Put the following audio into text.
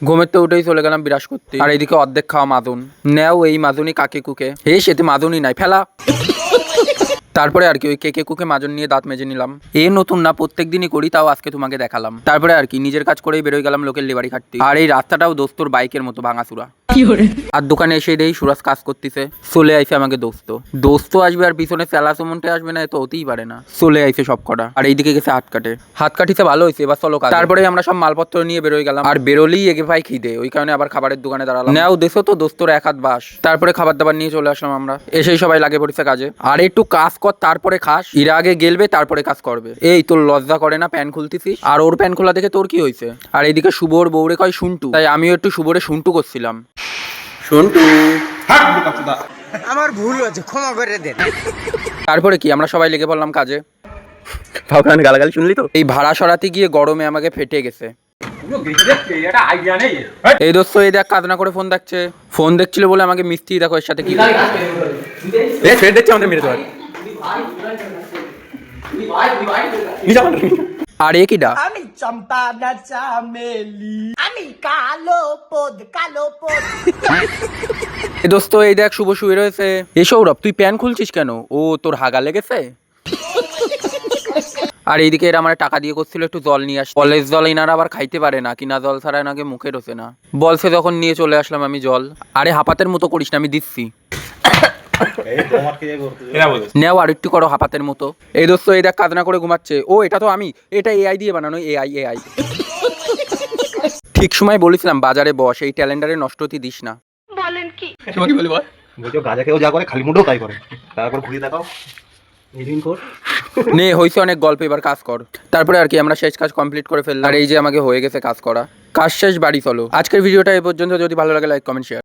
ঘুমের তো উঠেই চলে গেলাম বিরাস করতে, আর এইদিকে অর্ধেক খাওয়া মাদুন নেও, এই মাদুনি কাকে কুকে হে সেতে মাদুনি নাই ফেলা। তারপরে আর কি ওই কেকে কুকে মাজন নিয়ে দাঁত মেজে নিলাম। এ নতুন না, প্রত্যেক দিনই করি, তাও আজকে তোমাকে দেখালাম। তারপরে আর কি নিজের কাজ করেই বেরোয় গেলাম লোকের লেবারি খাটতে। আর এই রাস্তাটাও দোস্তর বাইকের মতো ভাঙাচুরা। আর দোকানে এসে দেই সুরাজ কাজ করতেছে, চলে আইছে আমাকে দোস্ত আসবে আর পিছনে স্যালাসমন্টে আসবে না, এ তো হতেই পারে না। চলে আইছে সব কটা, আর এইদিকে গেছে হাত কাটিতে ভালো হয়েছে, এবার চলো কাজ। তারপরে আমরা সব মালপত্র নিয়ে বেরোয় গেলাম, আর বেরোলেই এগে ভাই খিদে, ওই কারণে আবার খাবারের দোকানে দাঁড়ালাম। নেও দেশো তো দোস্তর এক হাত বাস। তারপরে খাবার দাবার নিয়ে চলে আসলাম আমরা, এসেই সবাই লাগে পড়েছে কাজে। আর একটু কাজ কর তারপরে খাস, এর আগে গেলবে তারপরে কাজ করবে। এই তোর লজ্জা করে না প্যান খুলতেছিস? আর ওর প্যান খোলা দেখে তোর কি হয়েছে? আর এইদিকে শুভর বউরে কয় শুন্টু, তাই আমিও একটু শুভরে শুন্টু করছিলাম। শুন্টু আমার ভুল হয়েছে, ক্ষমা করে দেন। তারপরে কি আমরা সবাই লেগে পড়লাম কাজে। গালাগালি শুনলি তো? এই ভাড়া সরাতে গিয়ে গরমে আমাকে ফেটে গেছে। এই দোস্ত এই দেখ কাজ না করে ফোন দেখছে। ফোন দেখছিল বলে আমাকে মিস্ত্রি দেখো এর সাথে কি দেখছে, আমাদের মেরে দেওয়ার। আর এ কিডা? আমি চম্পা না চামেলি, আমি কালো পদ। এ দোস্ত এই দেখ শুভ শুয়ে রয়েছে। এ সৌরভ তুই প্যান খুলছিস কেন? ও তোর হাগা লেগেছে? আর এইদিকে এরা আমার টাকা দিয়ে করছিল একটু জল নিয়ে আস, কলেজ জল এনারা আবার খাইতে পারে না, কিনা জল ছাড়া নাকি মুখে ঢোকে না। বলছে যখন নিয়ে চলে আসলাম আমি জল। আরে হাপাতের মতো করিস না, আমি দিচ্ছি। নেও আর একটু করো হাপাতের মতো। এই দোস্ত এই দেখ কাজ না করে ঘুমাচ্ছে। ও এটা তো আমি, এটা এআই দিয়ে বানানো, এআই। ঠিক সময় বলেছিলাম বাজারে বস, এই ট্যালেন্ডারে নষ্ট হতে দিস না। বলেন কি? বলছো গাঁজা খেয়েও যা করে খালি মুন্ডেও তাই করে, তারপর ঘুরিয়ে দেখাও নে হয়েছে অনেক গল্প, এবার কাজ কর। তারপরে আর কি আমরা শেষ কাজ কমপ্লিট করে ফেললাম, আর এই যে আমাকে হয়ে গেছে কাজ করা। কাজ শেষ, বাড়ি চলো। আজকের ভিডিওটা এই পর্যন্ত, যদি ভালো লাগে লাইক কমেন্ট শেয়ার।